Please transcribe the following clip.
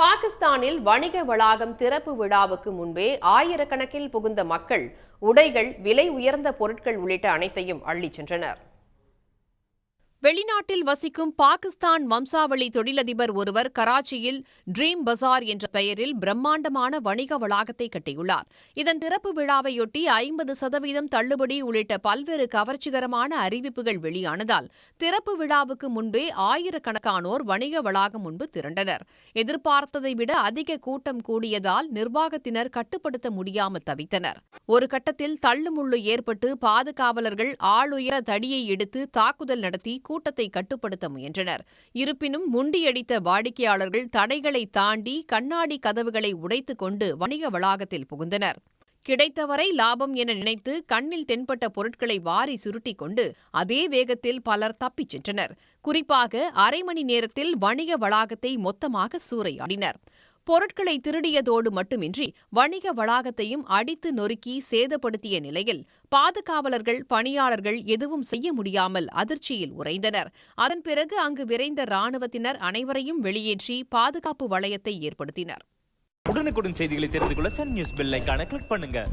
பாகிஸ்தானில் வணிக வளாகம் திறப்பு விழாவுக்கு முன்பே ஆயிரக்கணக்கில் புகுந்த மக்கள் உடைகள், விலை உயர்ந்த பொருட்கள் உள்ளிட்ட அனைத்தையும் அள்ளிச் சென்றனர். வெளிநாட்டில் வசிக்கும் பாகிஸ்தான் வம்சாவளி தொழிலதிபர் ஒருவர் கராச்சியில் ட்ரீம் பஜார் என்ற பெயரில் பிரம்மாண்டமான வணிக வளாகத்தை கட்டியுள்ளார். இதன் திறப்பு விழாவையொட்டி 50% தள்ளுபடி உள்ளிட்ட பல்வேறு கவர்ச்சிகரமான அறிவிப்புகள் வெளியானதால் திறப்பு விழாவுக்கு முன்பே ஆயிரக்கணக்கானோர் வணிக வளாகம் முன்பு திரண்டனர். எதிர்பார்த்ததை விட அதிக கூட்டம் கூடியதால் நிர்வாகத்தினர் கட்டுப்படுத்த முடியாமல் தவித்தனர். ஒரு கட்டத்தில் தள்ளுமுள்ளு ஏற்பட்டு பாதுகாவலர்கள் ஆளுயர தடியை எடுத்து தாக்குதல் நடத்தி கூட்டத்தை கட்டுப்படுத்த முயன்றனர். இருப்பினும் முண்டியடித்த வாடிக்கையாளர்கள் தடைகளை தாண்டி கண்ணாடி கதவுகளை உடைத்துக் கொண்டு வணிக வளாகத்தில் புகுந்தனர். கிடைத்தவரை லாபம் என நினைத்து கண்ணில் தென்பட்ட பொருட்களை வாரி சுருட்டிக் கொண்டு அதே வேகத்தில் பலர் தப்பிச் சென்றனர். குறிப்பாக அரை மணி நேரத்தில் வணிக வளாகத்தை மொத்தமாக சூறையாடினர். பொருட்களை திருடியதோடு மட்டுமின்றி வணிக வளாகத்தையும் அடித்து நொறுக்கி சேதப்படுத்திய நிலையில் பாதுகாவலர்கள், பணியாளர்கள் எதுவும் செய்ய முடியாமல் அதிர்ச்சியில் உறைந்தனர். அதன் பிறகு அங்கு விரைந்த ராணுவத்தினர் அனைவரையும் வெளியேற்றி பாதுகாப்பு வளையத்தை ஏற்படுத்தினர். உடனுக்குடன் செய்திகளை தெரிந்து கொள்ள சன் நியூஸ் பெல் ஐகானை கிளிக் பண்ணுங்க.